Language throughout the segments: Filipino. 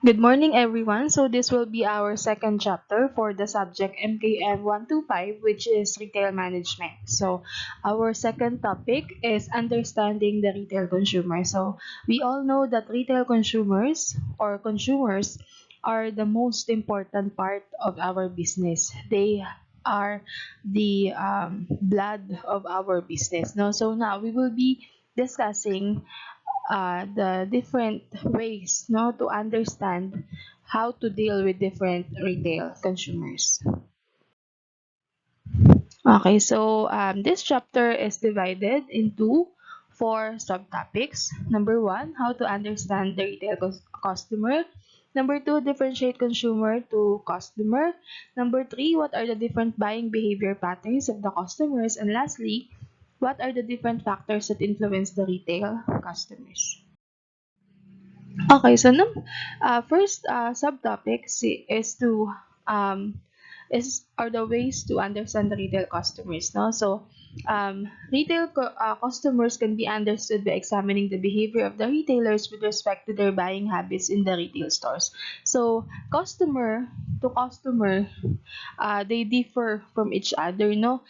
Good morning, everyone. So, this will be our second chapter for the subject MKM 125, which is retail management. So, our second topic is understanding the retail consumer. So, we all know that retail consumers are the most important part of our business. They are the blood of our business. No? So, now we will be discussing the different ways to understand how to deal with different retail consumers. Okay, so this chapter is divided into four subtopics. Number one, how to understand the retail customer. Number two, differentiate consumer to customer. Number three, what are the different buying behavior patterns of the customers? And lastly, what are the different factors that influence the retail customers? Okay, so first subtopic is to um, is are the ways to understand the retail customers. No, so customers can be understood by examining the behavior of the retailers with respect to their buying habits in the retail stores. So customer to customer, they differ from each other. No,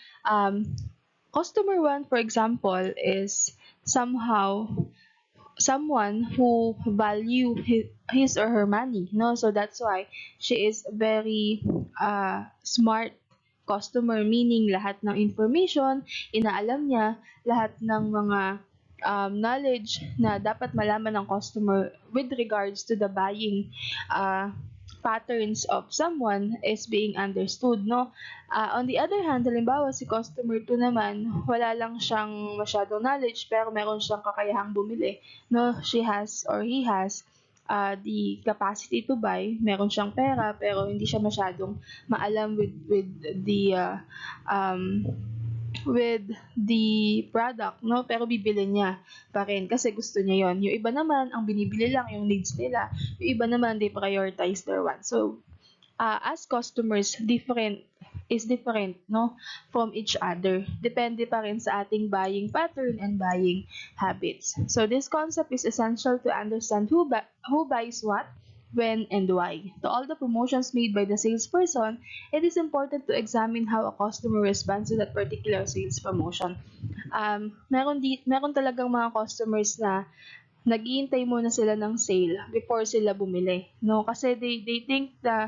customer one, for example, is somehow someone who value his or her money, no, so that's why she is very smart customer, meaning lahat ng information inaalam niya, lahat ng mga knowledge na dapat malaman ng customer with regards to the buying uh, patterns of someone is being understood, no. On the other hand, halimbawa si customer 2 naman, wala lang siyang masyadong knowledge pero meron siyang kakayahang bumili, no, she has or he has the capacity to buy, meron siyang pera pero hindi siya masyadong maalam um, with the product, no, pero bibili niya pa rin kasi gusto niya yon. Yung iba naman ang binibili lang yung needs nila, yung iba naman they prioritize their wants. So as customers, different, no, from each other. Depende pa rin sa ating buying pattern and buying habits. So this concept is essential to understand who buys what, when, and why. To all the promotions made by the salesperson, it is important to examine how a customer responds to that particular sales promotion. Meron talagang mga customers na naghihintay muna sila ng sale before sila bumili, no? Kasi they think na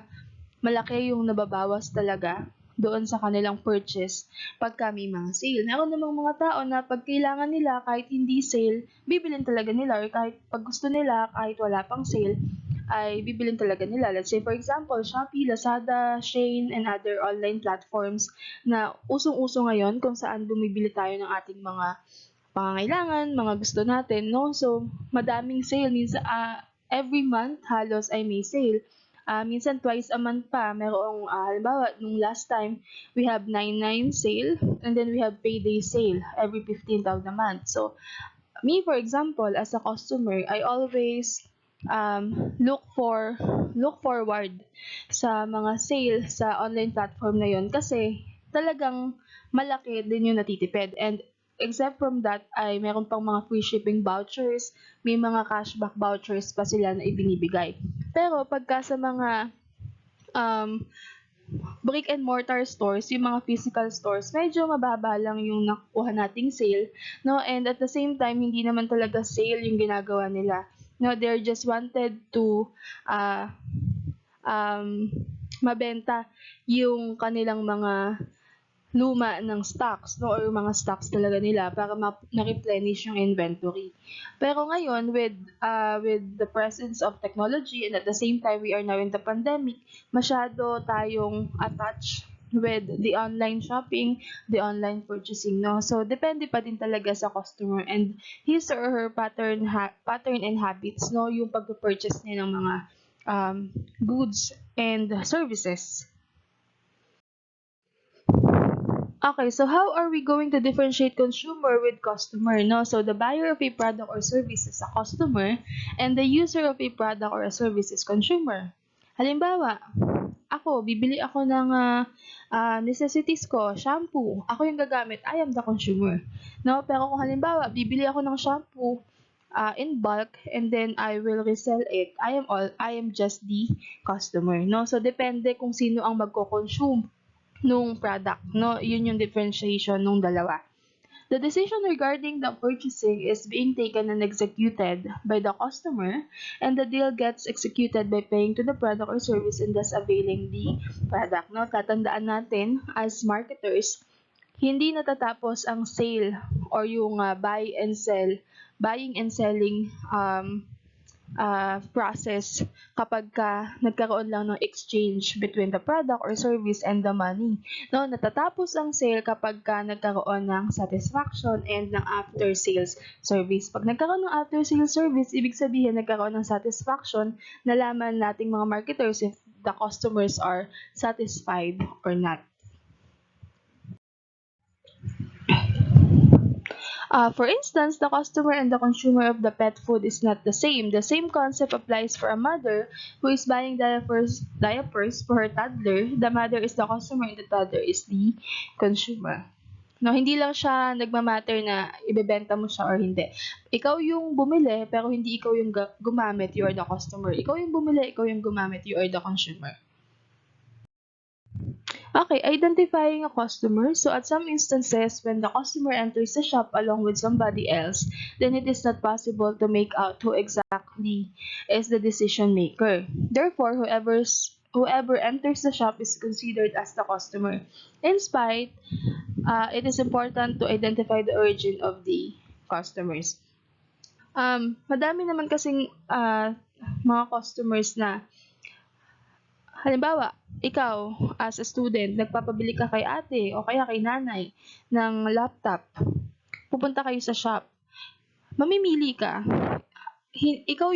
malaki yung nababawas talaga doon sa kanilang purchase pagka may mga sale. Meron namang mga tao na pag kailangan nila kahit hindi sale, bibilin talaga nila, or kahit pag gusto nila kahit wala pang sale, ay bibilin talaga nila. Let's say for example, Shopee, Lazada, Shein, and other online platforms na usong-uso ngayon kung saan bumibili tayo ng ating mga pangangailangan, mga gusto natin, no? So, madaming sale. Minsan, every month, halos ay may sale. Minsan, twice a month pa. Merong, halimbawa, nung last time, we have 9/9 sale, and then we have payday sale every 15th of the month. So, me, for example, as a customer, I always look forward sa mga sale sa online platform na yon kasi talagang malaki din yung natitipid. And except from that, ay meron pang mga free shipping vouchers, may mga cashback vouchers pa sila na ibinibigay. Pero pagka sa mga um, brick and mortar stores, yung mga physical stores, medyo mababa lang yung nakukuha nating sale, no? And at the same time, hindi naman talaga sale yung ginagawa nila. No, they're just wanted to uh, um, mabenta yung kanilang mga luma ng stocks, no, or mga stocks talaga nila para na-replenish yung inventory. Pero ngayon with the presence of technology, and at the same time we are now in the pandemic, masyado tayong attached with the online shopping, the online purchasing, no. So depende pa din talaga sa customer and his or her pattern and habits, no, yung pag-purchase niya ng mga goods and services. Okay, so how are we going to differentiate consumer with customer? No, so the buyer of a product or service is a customer, and the user of a product or a service is consumer. Halimbawa, ako, bibili ako ng necessities ko, shampoo. Ako yung gagamit, I am the consumer. No, pero kung halimbawa, bibili ako ng shampoo, in bulk, and then I will resell it, I am just the customer, no? So depende kung sino ang magko-consume nung product, no? Yun yung differentiation nung dalawa. The decision regarding the purchasing is being taken and executed by the customer, and the deal gets executed by paying to the product or service and thus availing the product. No, tatandaan natin as marketers, hindi natatapos ang sale or yung buying and selling process kapag nagkaroon lang ng exchange between the product or service and the money. No, natatapos ang sale kapag nagkaroon ng satisfaction and ng after sales service. Pag nagkaroon ng after sales service, ibig sabihin nagkaroon ng satisfaction, nalaman nating mga marketers if the customers are satisfied or not. For instance, the customer and the consumer of the pet food is not the same. The same concept applies for a mother who is buying diapers for her toddler. The mother is the customer and the toddler is the consumer. No, hindi lang siya nagmamatter na ibebenta mo siya or hindi. Ikaw yung bumili, pero hindi ikaw yung gumamit, you are the customer. Ikaw yung bumili, ikaw yung gumamit, you are the consumer. Okay, identifying a customer. So at some instances, when the customer enters the shop along with somebody else, then it is not possible to make out who exactly is the decision maker. Therefore, whoever enters the shop is considered as the customer. In spite, it is important to identify the origin of the customers. Madami naman kasing mga customers na, halimbawa, ikaw as a student, nagpapabili ka kay ate o kaya kay nanay ng laptop. Pupunta kayo sa shop. Mamimili ka. Ikaw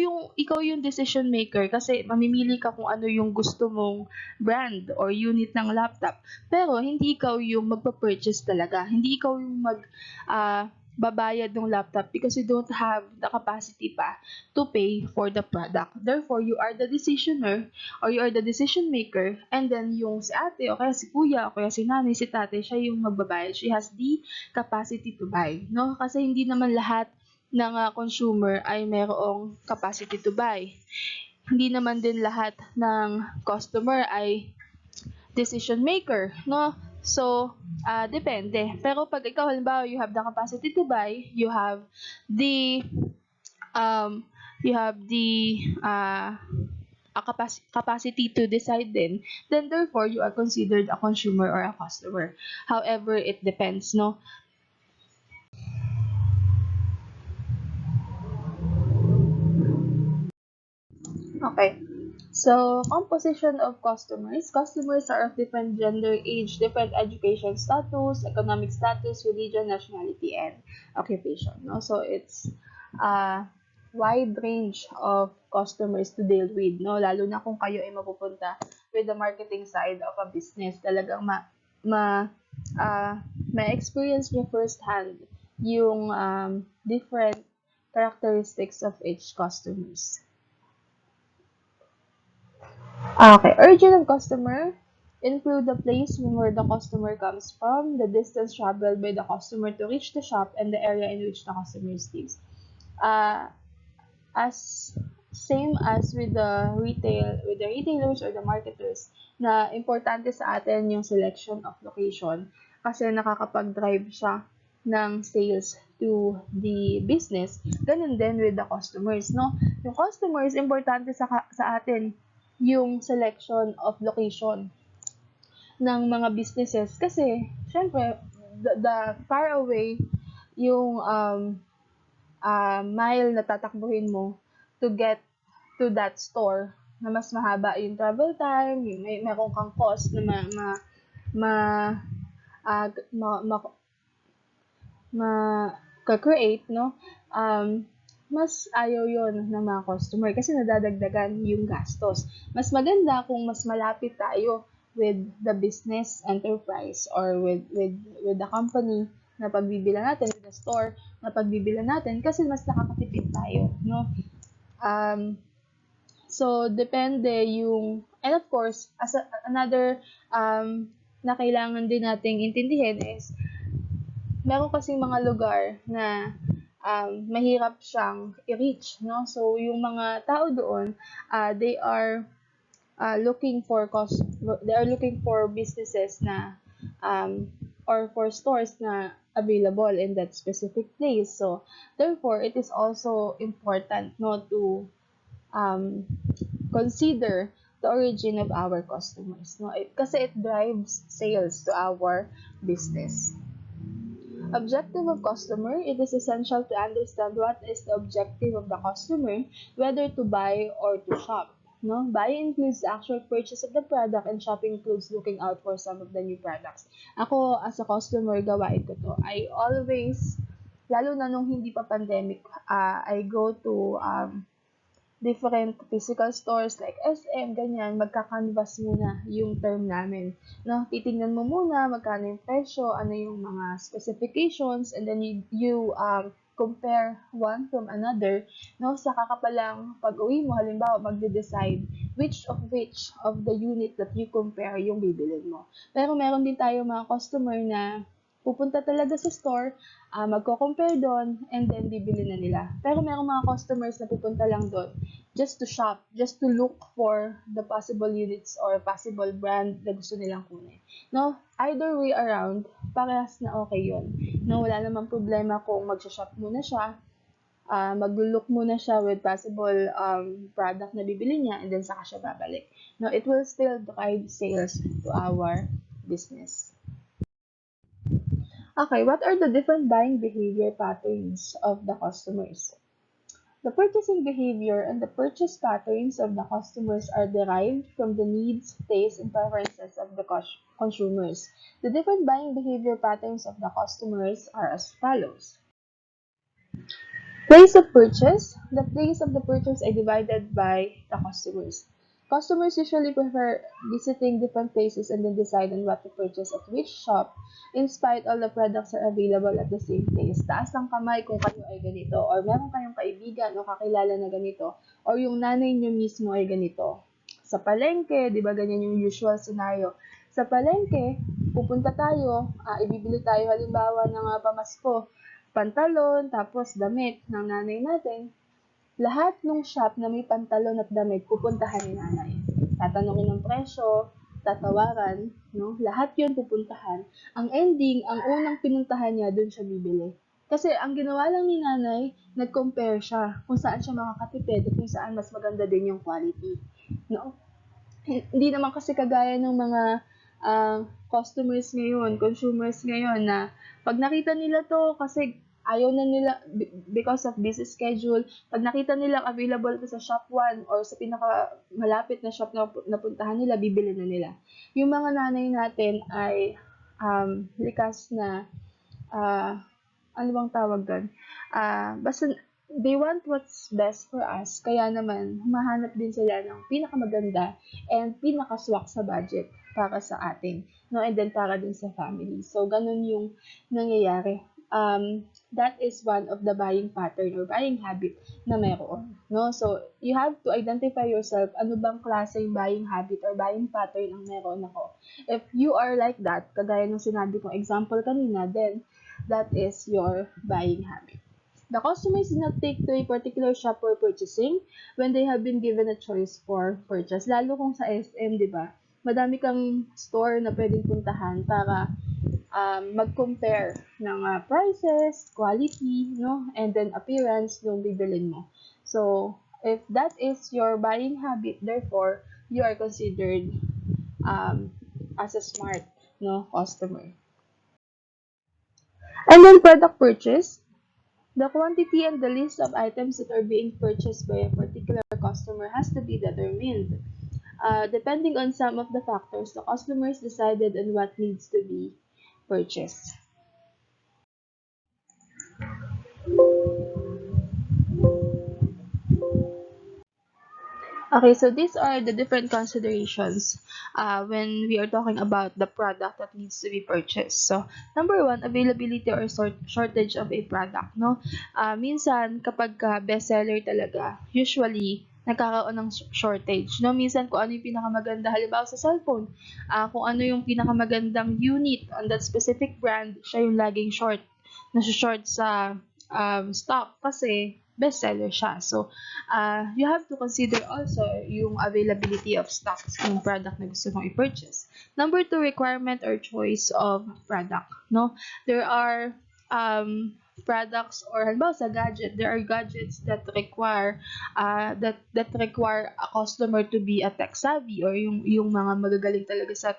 yung decision maker kasi mamimili ka kung ano yung gusto mong brand or unit ng laptop. Pero hindi ikaw yung magpa-purchase talaga. Hindi ikaw yung babayad ng laptop because you don't have the capacity pa to pay for the product. Therefore, you are the decisioner or you are the decision maker, and then yung si ate o kaya si kuya o kaya si nanay, si tate, siya yung magbabayad. She has the capacity to buy, no? Kasi hindi naman lahat ng consumer ay mayroong capacity to buy. Hindi naman din lahat ng customer ay decision maker, no? So, depende. Pero pag ikaw, halimbawa, you have the capacity to buy, you have the, capacity to decide then therefore, you are considered a consumer or a customer. However, it depends, no? Okay. So, composition of customers. Customers are of different gender, age, different education status, economic status, religion, nationality, and occupation. No? So, it's a wide range of customers to deal with. No? Lalo na kung kayo ay mapupunta with the marketing side of a business. Talagang ma-experience nyo firsthand yung different characteristics of each customers. Okay, origin of customer include the place where the customer comes from, the distance traveled by the customer to reach the shop, and the area in which the customer lives. As same as with the retailers or the marketers, na importante sa atin yung selection of location kasi nakakapag-drive siya ng sales to the business. Ganun din with the customers, no? Yung customers, importante sa atin yung selection of location ng mga businesses kasi syempre the far away yung mile na tatakbuhin mo to get to that store na mas mahaba yung travel time, yung meron kang cost na create, no? Mas ayaw yon ng mga customer kasi nadadagdagan yung gastos. Mas maganda kung mas malapit tayo with the business enterprise or with the company na pagbibilan natin, with the store na pagbibilan natin kasi mas nakakatipid tayo, no? So, depende yung, and of course, another na kailangan din nating intindihin is, meron kasing mga lugar na mahirap siyang i-reach, no? So, yung mga tao doon, they are they are looking for businesses na or for stores na available in that specific place. So, therefore, it is also important, no, to um, consider the origin of our customers, no? Kasi it drives sales to our business. Objective of customer, it is essential to understand what is the objective of the customer, whether to buy or to shop. No? Buying includes the actual purchase of the product and shopping includes looking out for some of the new products. Ako, as a customer, gawain ko to. I always, lalo na nung hindi pa pandemic, I go to different physical stores like SM, ganyan, magka-canvas muna yung term namin. No, titingnan mo muna magkano yung presyo, ano yung mga specifications, and then you compare one from another. No, saka ka palang pag-uwi mo, halimbawa, magde-decide which of the unit that you compare yung bibilin mo. Pero meron din tayo mga customer na pupunta talaga sa store, magko-compare doon, and then bibili na nila. Pero merong mga customers na pupunta lang doon just to shop, just to look for the possible units or possible brand na gusto nilang kunin. No, either way around, parehas na okay yun. No, wala namang problema kung mag-shop muna siya, mag-look muna siya with possible product na bibili niya, and then saka siya babalik. No, it will still drive sales to our business. Okay, what are the different buying behavior patterns of the customers? The purchasing behavior and the purchase patterns of the customers are derived from the needs, tastes, and preferences of the consumers. The different buying behavior patterns of the customers are as follows. Place of purchase. The place of the purchase are divided by the customers. Customers usually prefer visiting different places and then decide on what to purchase at which shop, in spite all the products are available at the same place. Taas ng kamay kung kayo ay ganito, or meron kayong kaibigan o kakilala na ganito, or yung nanay nyo mismo ay ganito. Sa palengke, di ba ganyan yung usual scenario. Sa palengke, pupunta tayo, ibibili tayo halimbawa ng pamasko, pantalon, tapos damit ng nanay natin. Lahat ng shop na may pantalon at damit, pupuntahan ni nanay. Tatanungin ng presyo, tatawaran, no? Lahat yun pupuntahan. Ang ending, ang unang pinuntahan niya, dun siya bibili. Kasi ang ginawa lang ni nanay, nag-compare siya kung saan siya makakatipid at kung saan mas maganda din yung quality. No? Hindi naman kasi kagaya ng mga customers ngayon, consumers ngayon na pag nakita nila to kasi ayaw na nila because of busy schedule, pag nakita nilang available to sa shop 1 or sa pinaka malapit na shop na napuntahan nila, bibili na nila. Yung mga nanay natin ay likas na ano bang tawag doon? Basta they want what's best for us. Kaya naman, humahanap din sila ng pinakamaganda and pinakaswak sa budget para sa atin. No? And then para din sa family. So, ganun yung nangyayari. That is one of the buying pattern or buying habit na meron. No? So, you have to identify yourself ano bang klaseng buying habit or buying pattern ang meron ako. If you are like that, kagaya ng sinabi kong example kanina, then that is your buying habit. The customers do not take to a particular shop for purchasing when they have been given a choice for purchase. Lalo kung sa SM, di ba? Madami kang store na pwedeng puntahan para mag-compare ng prices, quality, no? And then appearance ng bibilin mo. So, if that is your buying habit, therefore, you are considered as a smart, no, customer. And then product purchase. The quantity and the list of items that are being purchased by a particular customer has to be determined. Depending on some of the factors, the customers decided on what needs to be purchased. Okay, so these are the different considerations when we are talking about the product that needs to be purchased. So, number one, availability or shortage of a product. No? Minsan, kapag bestseller talaga, usually, nagkakaroon ng shortage. No? Minsan, kung ano yung pinakamaganda, halimbawa sa cellphone, kung ano yung pinakamagandang unit on that specific brand, siya yung laging short. Nasa-short sa stock kasi bestseller siya. So, you have to consider also yung availability of stocks ng product na gusto mong i-purchase. Number 2, requirement or choice of product. No, there are products or halimbawa sa gadget, there are gadgets that require that require a customer to be a tech savvy or yung mga magagaling talaga sa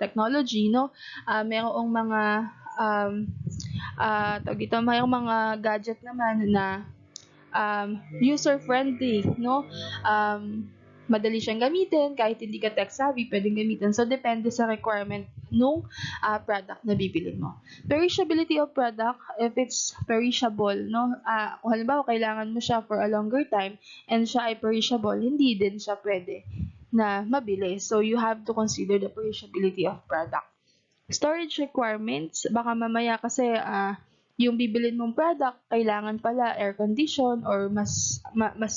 technology, no? Mayroong mga tawag dito, mayroong mga gadget naman na user friendly, no? Madali siyang gamitin kahit hindi ka tech savvy, pwedeng gamitin. So depende sa requirement nung product na bibili mo. Perishability of product, if it's perishable, no? Kung halimbawa kailangan mo siya for a longer time and siya ay perishable, hindi din siya pwede na mabili. So you have to consider the perishability of product. Storage requirements, baka mamaya kasi yung bibilin mong product kailangan pala air condition or mas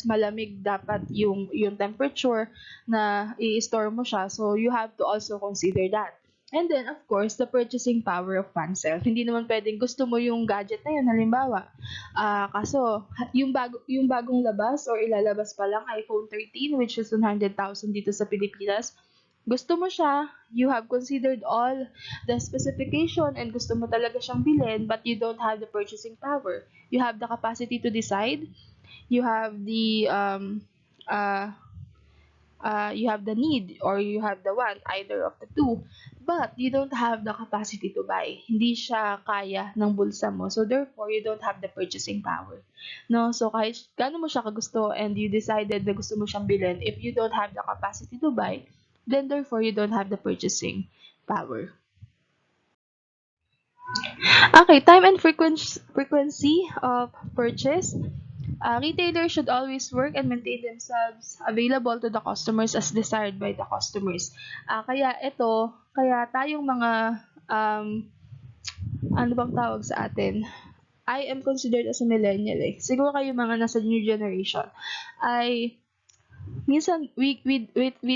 malamig dapat yung temperature na i-store mo siya. So you have to also consider that. And then of course, the purchasing power of oneself. Hindi naman pwedeng gusto mo yung gadget na yun halimbawa. Kaso yung bagong labas or ilalabas pa lang iPhone 13 which is 100,000 dito sa Pilipinas. Gusto mo siya, you have considered all the specification and gusto mo talaga siyang bilhin but you don't have the purchasing power. You have the capacity to decide, you have the you have the need or you have the want, either of the two, but you don't have the capacity to buy. Hindi siya kaya ng bulsa mo. So therefore, you don't have the purchasing power. No, so kahit gaano mo siya kagusto and you decided na gusto mo siyang bilhin, if you don't have the capacity to buy, then therefore you don't have the purchasing power. Okay, time and frequency of purchase. Retailers should always work and maintain themselves available to the customers as desired by the customers. Kaya tayong mga ano bang tawag sa atin? I am considered as a millennial eh. Siguro kayo mga nasa new generation ay minsan we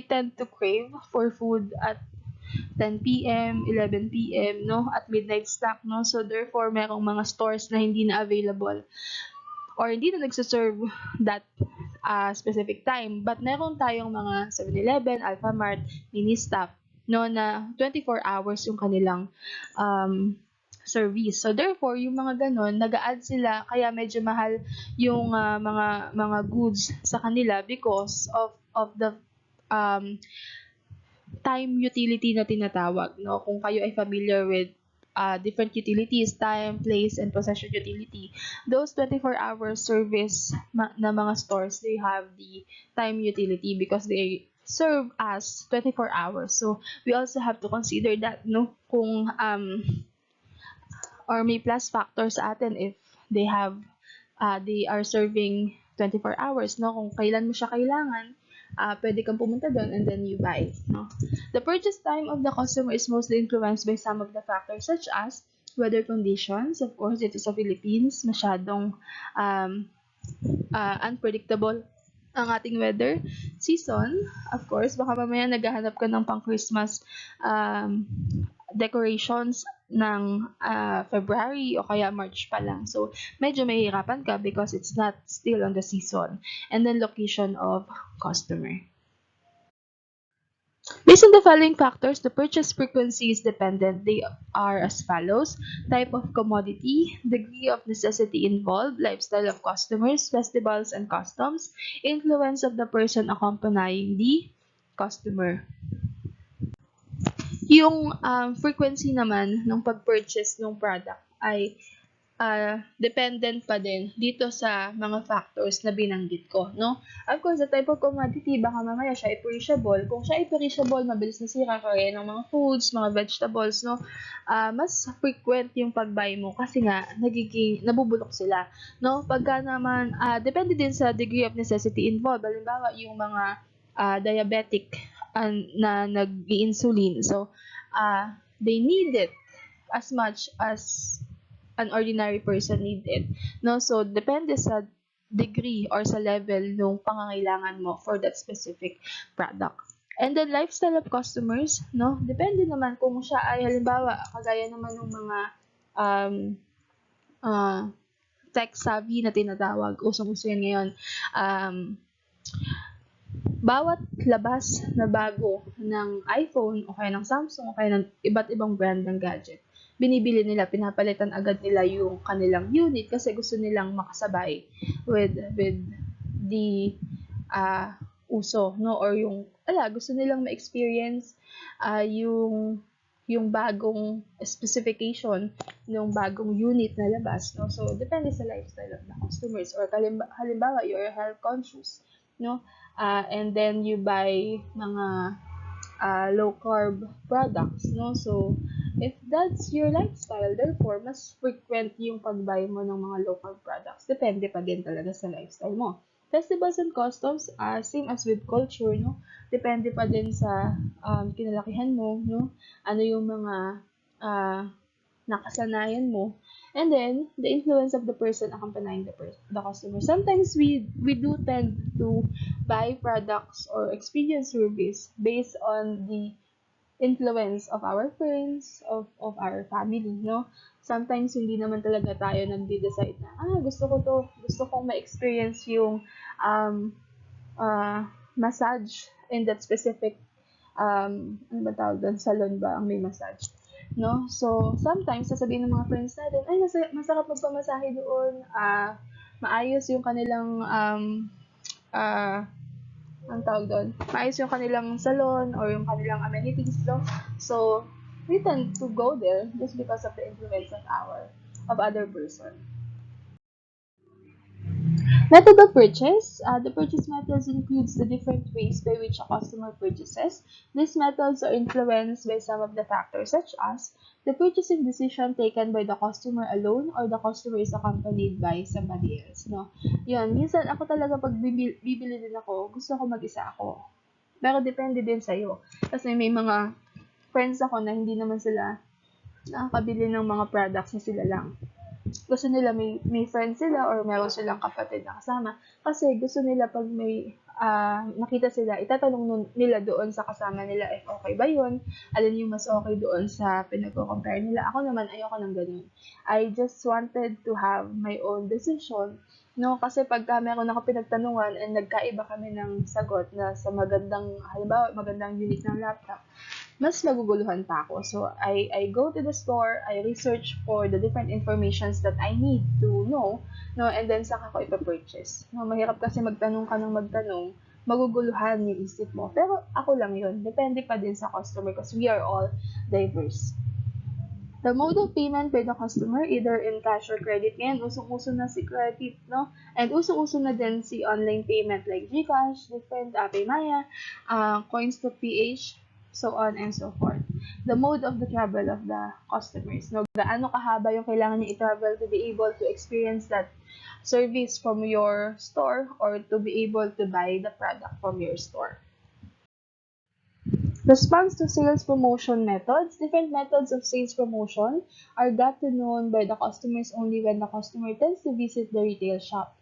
tend to crave for food at 10 p.m., 11 p.m., no? At midnight snack, no? So, therefore, merong mga stores na hindi na available or hindi na nagsaserve that specific time. But meron tayong mga 7-Eleven, Alphamart, Ministop, no? Na 24 hours yung kanilang service. So, therefore, yung mga ganon, nag-a-add sila, kaya medyo mahal yung mga goods sa kanila because of the time utility na tinatawag, no? Kung kayo ay familiar with different utilities, time, place, and possession utility, those 24-hour service na mga stores, they have the time utility because they serve as 24 hours. So, we also have to consider that, no? Kung, or may plus factor sa atin if they are serving 24 hours, no? Kung kailan mo siya kailangan, pwede kang pumunta doon and then you buy, no? The purchase time of the customer is mostly influenced by some of the factors such as weather conditions. Of course, dito sa Philippines, masyadong unpredictable ang ating weather. Season, of course, baka mamaya naghahanap ka ng pang-Christmas decorations ng February o kaya March pa lang. So, medyo mahihirapan ka because it's not still on the season. And then location of customer. Based on the following factors, the purchase frequency is dependent. They are as follows: type of commodity, degree of necessity involved, lifestyle of customers, festivals and customs, influence of the person accompanying the customer. Yung frequency naman ng pag-purchase ng product ay dependent pa din dito sa mga factors na binanggit ko, no? Of course, the type of commodity, baka mamaya siya ay perishable. Kung siya ay perishable, mabilis nasira kaya ng mga foods, mga vegetables, no? Mas frequent yung pag-buy mo kasi nga nabubulok sila, no? Pagka naman, depende din sa degree of necessity involved. Halimbawa, yung mga diabetic na nag-i-insulin. So, they need it as much as an ordinary person need it, no? So depende sa degree or sa level ng pangangailangan mo for that specific product. And then lifestyle of customers, no? Depende naman kung siya ay halimbawa kagaya naman ng mga tech-savvy na tinatawag. Usong-uso yan ngayon. Bawat labas na bago ng iPhone o kaya ng Samsung o kaya ng iba't ibang brand ng gadget, binibili nila, pinapalitan agad nila yung kanilang unit kasi gusto nilang makasabay with the uso, no? Or yung, gusto nilang ma-experience yung bagong specification ng bagong unit na labas, no? So, depende sa lifestyle of the customers. Or halimbawa, you're health conscious, no? And then you buy mga low carb products, no? So, if that's your lifestyle, therefore, mas frequent yung pag-buy mo ng mga low carb products. Depende pa din talaga sa lifestyle mo. Festivals and customs, same as with culture, no? Depende pa din sa kinalakihan mo, no? Ano yung mga nakasanayan mo. And then, the influence of the person accompanying the customer. Sometimes we do tend to buy products or experience service based on the influence of our friends, of our family, no? Sometimes, hindi naman talaga tayo nagde-decide na, gusto kong ma-experience yung massage in that specific, ano ba tawag doon, salon ba ang may massage, no? So, sometimes, sasabihin ng mga friends natin, ay, masarap magpamasahe doon, maayos yung kanilang, ang tawag doon, maayos yung kanilang salon or yung kanilang amenities, no? So, we tend to go there just because of the influence of other person. Method of purchase. The purchase methods includes the different ways by which a customer purchases. These methods are influenced by some of the factors such as the purchasing decision taken by the customer alone or the customer is accompanied by somebody else. No? Yun, minsan ako talaga pag bibili din ako, gusto ko mag-isa ako. Pero depende din sa'yo. Kasi may mga friends ako na hindi naman sila nakakabili ng mga products na sila lang. Gusto nila may friends sila or meron silang kapatid na kasama kasi gusto nila pag may nakita sila, itatanong nila doon sa kasama nila if okay ba yun, alin yung mas okay doon sa pinag-compare nila. Ako naman, ayoko ng ganun. I just wanted to have my own decision, no? Kasi pagka meron ako pinagtanungan and nagkaiba kami ng sagot na sa halimbawa, magandang unit ng laptop, mas maguguluhan pa ako. So, I go to the store, I research for the different informations that I need to know, no, and then saka ko ipapurchase. No, mahirap kasi magtanong ka ng magtanong, maguguluhan yung isip mo. Pero ako lang yun. Depende pa din sa customer because we are all diverse. The mode of payment by the customer, either in cash or credit, ngayon, usong-uso na si credit, no? And usong-uso na din si online payment like GCash, different, Paymaya, Coins.ph, so on and so forth. The mode of the travel of the customers, no? Gaano kahaba yung kailangan niya i-travel to be able to experience that service from your store or to be able to buy the product from your store. Response to sales promotion methods. Different methods of sales promotion are gotten known by the customers only when the customer tends to visit the retail shop.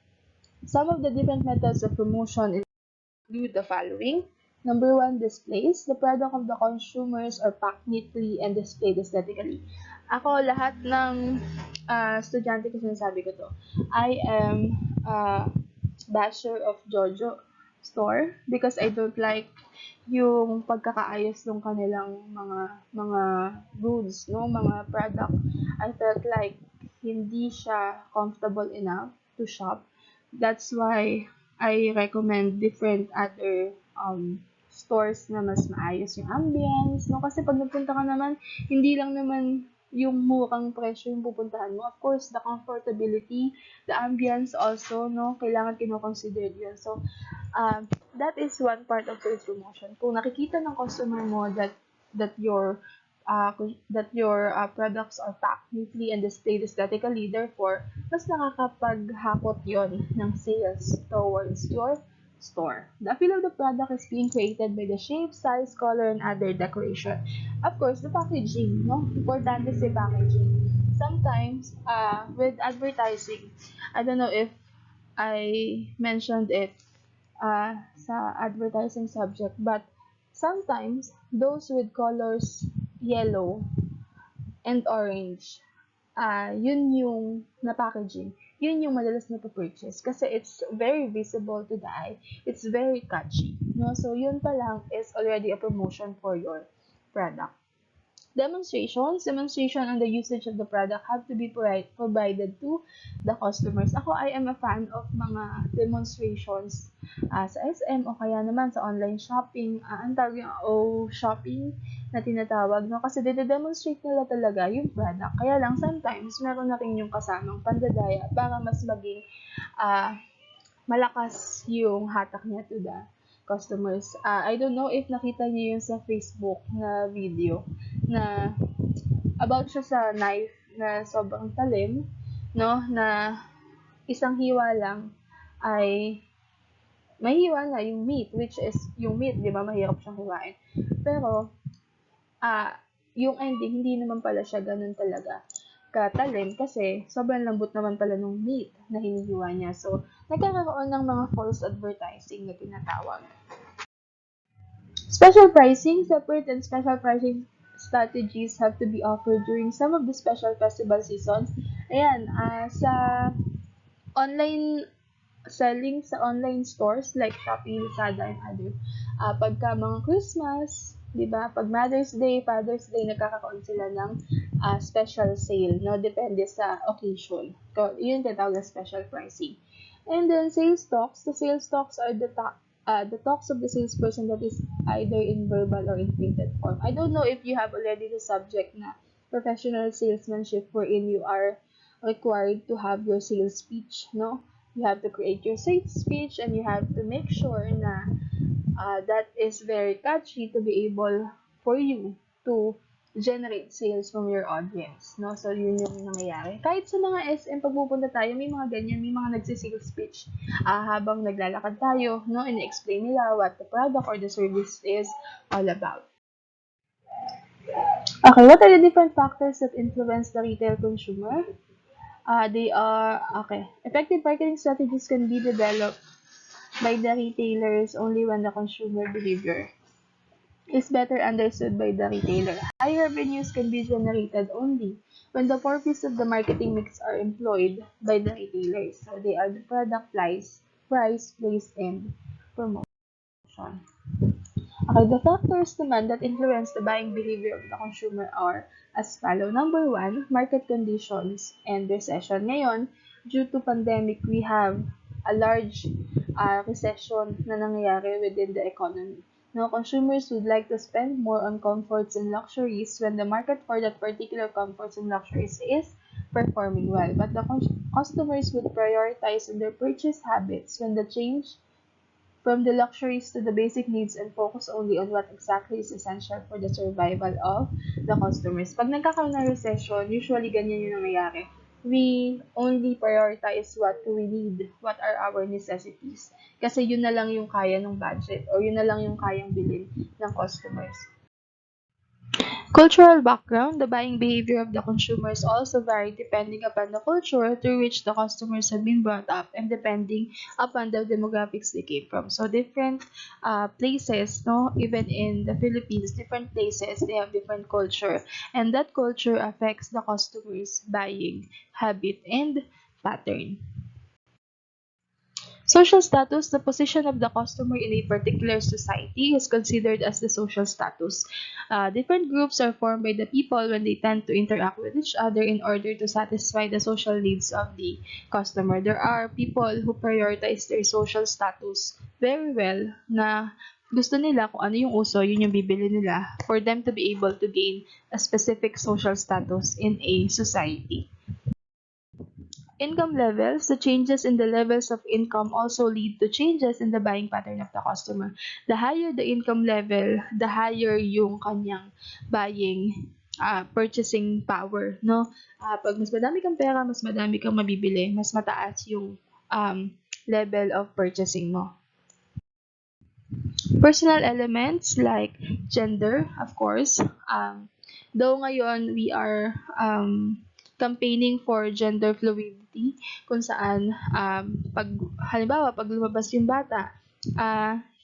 Some of the different methods of promotion include the following. Number 1, displays. The product of the consumers are packed neatly and displayed aesthetically. Ako, lahat ng estudyante ko sinasabi ko to. I am basher of Jojo store because I don't like yung pagkakaayos ng kanilang mga goods, no, mga product. I felt like hindi siya comfortable enough to shop. That's why I recommend different other stores na mas maayos yung ambience, no? Kasi pag nagpunta ka naman, hindi lang naman yung murang presyo yung pupuntahan mo. Of course, the comfortability, the ambience also, no? Kailangan kino-consider yun. So, that is one part of sales promotion. Kung nakikita ng customer mo that your products are packed neatly and displayed aesthetically, therefore, mas nakakapaghakot yon ng sales towards your store. The appeal of the product is being created by the shape, size, color, and other decoration. Of course, the packaging, no? Importante si packaging. Sometimes, with advertising, I don't know if I mentioned it sa advertising subject, but sometimes those with colors yellow and orange, yun yung na packaging. yun yung madalas na purchase kasi it's very visible to the eye. It's very catchy, no? So, yun pa lang is already a promotion for your product. Demonstration on the usage of the product have to be provided to the customers. Ako, I am a fan of mga demonstrations sa SM o kaya naman sa online shopping, ang tawag yung shopping na tinatawag, no? Kasi demonstrate nila talaga yung product. Kaya lang, sometimes, meron na rin yung kasamang pandadaya para mas maging malakas yung hatak niya to the customers. I don't know if nakita niyo yung sa Facebook na video na about siya sa knife na sobrang talim, no, na isang hiwa lang ay mahiwa na yung meat, which is yung meat, di ba, mahirap siyang hiwain. Pero, yung ending, hindi naman pala siya ganun talaga katalim kasi sobrang lambot naman pala nung meat na hinihiwa niya. So, nagkakaroon ng mga false advertising na tinatawag. Special pricing, separate and special pricing strategies have to be offered during some of the special festival seasons. Ayan, sa online selling sa online stores like Shopee, Lazada, and other. Pagka mga Christmas, di ba? Pag Mother's Day, Father's Day, nagkakaroon sila ng special sale, no? Depende sa occasion. Yun tinatawag na special pricing. And then sales talks. The sales talks are the talks of the salesperson that is either in verbal or in printed form. I don't know if you have already the subject na professional salesmanship wherein you are required to have your sales speech, no? You have to create your sales speech and you have to make sure na that is very catchy to be able for you to generate sales from your audience, no? So, yun yung nangyayari. Kahit sa mga SM, pag pupunta tayo, may mga ganyan, may mga nagsi-sales speech habang naglalakad tayo, no? In-explain nila what the product or the service is all about. Okay, what are the different factors that influence the retail consumer? They are, effective marketing strategies can be developed by the retailers only when the consumer behavior is better understood by the retailer. High revenues can be generated only when the four P's of the marketing mix are employed by the retailers. So they are the product, price, place, and promotion. Okay, the factors naman that influence the buying behavior of the consumer are as follow. Number one, market conditions and recession. Ngayon, due to pandemic, we have a large recession na nangyayari within the economy. Now, consumers would like to spend more on comforts and luxuries when the market for that particular comforts and luxuries is performing well. But the customers would prioritize in their purchase habits when the change from the luxuries to the basic needs and focus only on what exactly is essential for the survival of the customers. Pag nagkakaroon ng recession, usually ganyan yung nangyayari. We only prioritize what we need, what are our necessities. Kasi yun na lang yung kaya ng budget or yun na lang yung kayang bilhin ng customers. Cultural background, the buying behavior of the consumers also vary depending upon the culture through which the customers have been brought up and depending upon the demographics they came from. So different places, no, even in the Philippines, different places, they have different culture, and that culture affects the customers' buying habit and pattern. Social status, the position of the customer in a particular society is considered as the social status. Different groups are formed by the people when they tend to interact with each other in order to satisfy the social needs of the customer. There are people who prioritize their social status very well na gusto nila kung ano yung uso, yun yung bibili nila for them to be able to gain a specific social status in a society. Income levels, the changes in the levels of income also lead to changes in the buying pattern of the customer. The higher the income level, the higher yung kanyang buying purchasing power, no? Pag mas madami kang pera, mas madami kang mabibili, mas mataas yung level of purchasing mo. Personal elements like gender, of course. Though ngayon we are campaigning for gender fluidity kung saan pag halimbawa pag lumabas yung bata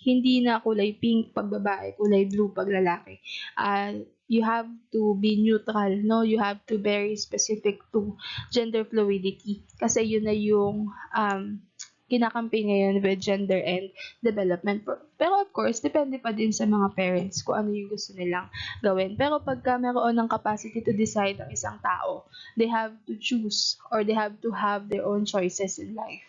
hindi na kulay pink pag babae, kulay blue pag lalaki. you have to be neutral, no? You have to very specific to gender fluidity. Kasi yun na yung kinakampi ngayon with gender and development. Pero of course, depende pa din sa mga parents kung ano yung gusto nilang gawin. Pero pagka meron ng capacity to decide ang isang tao, they have to choose or they have to have their own choices in life.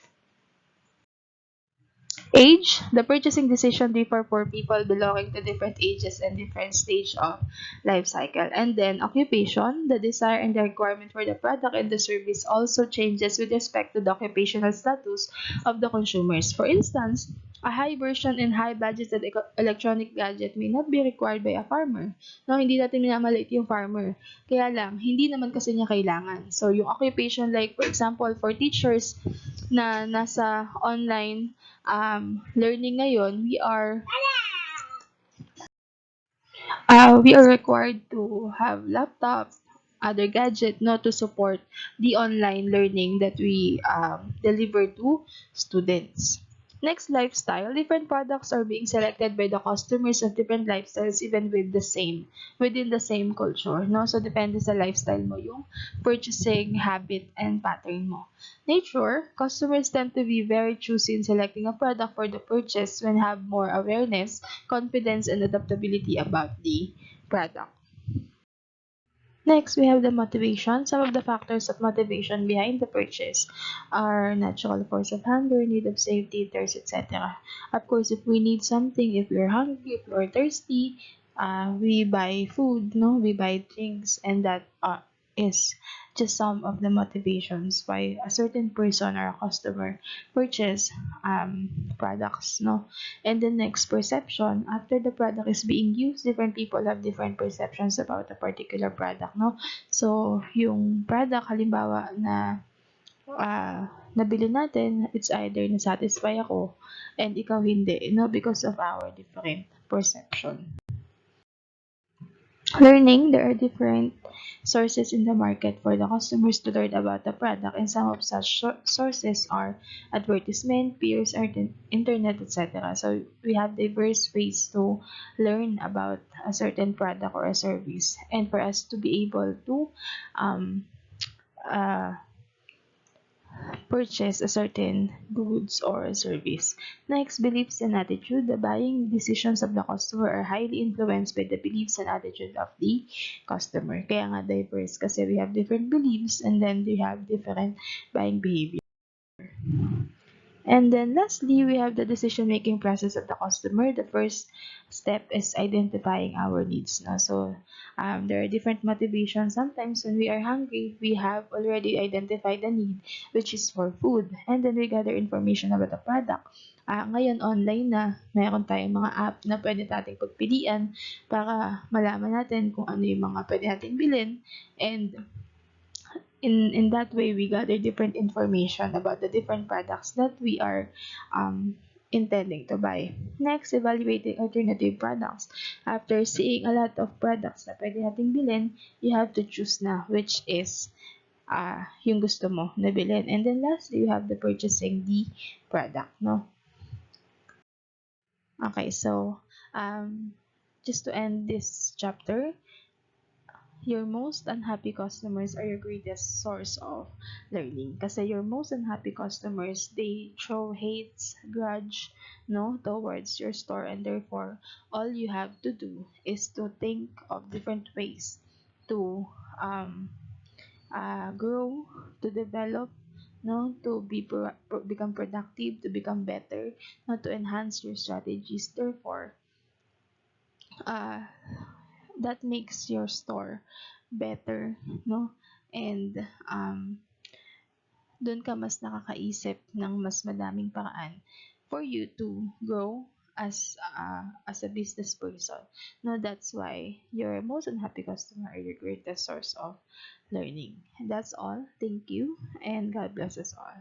Age, the purchasing decision differ for people belonging to different ages and different stage of life cycle. And then occupation, the desire and the requirement for the product and the service also changes with respect to the occupational status of the consumers. For instance, a high version and high budgeted electronic gadget may not be required by a farmer. No, hindi natin minamaliit yung farmer. Kaya lang, hindi naman kasi niya kailangan. So, yung occupation like for example, for teachers na nasa online learning ngayon, we are required to have laptop, other gadget, no, to support the online learning that we deliver to students. Next, lifestyle. Different products are being selected by the customers of different lifestyles even within the same culture, no? So, depende sa lifestyle mo yung purchasing habit and pattern mo. Nature, customers tend to be very choosy in selecting a product for the purchase when have more awareness, confidence, and adaptability about the product. Next, we have the motivation. Some of the factors of motivation behind the purchase are natural force of hunger, need of safety, thirst, etc. Of course, if we need something, if we're hungry, if we're thirsty, we buy food, no? We buy drinks, and that is just some of the motivations why a certain person or a customer purchase products, no? And the next, perception. After the product is being used, different people have different perceptions about a particular product, no? So, yung product, halimbawa na nabili natin, it's either na-satisfy ako and ikaw hindi, no? Because of our different perception. Learning, there are different sources in the market for the customers to learn about the product, and some of such sources are advertisement, peers, internet, etc. So we have diverse ways to learn about a certain product or a service, and for us to be able to um, uh, purchase a certain goods or service. Next, beliefs and attitude. The buying decisions of the customer are highly influenced by the beliefs and attitude of the customer. Kaya nga diverse kasi we have different beliefs and then we have different buying behavior. And then lastly, we have the decision-making process of the customer. The first step is identifying our needs. No? So there are different motivations. Sometimes when we are hungry, we have already identified the need, which is for food. And then we gather information about the product. Ngayon, online na, mayroon tayong mga app na pwede nating pagpilian para malaman natin kung ano yung mga pwede nating bilhin. And in that way we gather different information about the different products that we are intending to buy. Next, evaluating alternative products. After seeing a lot of products na pwede nating bilhin, you have to choose na which is yung gusto mo na bilhin. And then lastly, you have the purchasing the product, no? Okay, so just to end this chapter, your most unhappy customers are your greatest source of learning. Kasi your most unhappy customers, they show hates, grudge, no, towards your store, and therefore, all you have to do is to think of different ways to grow, to develop, no, to become productive, to become better, no, to enhance your strategies. Therefore, uh, that makes your store better, no? And doon ka mas nakakaisip ng mas madaming paraan for you to grow as a business person. No, that's why your most unhappy customer are your greatest source of learning. And that's all. Thank you, and God bless us all.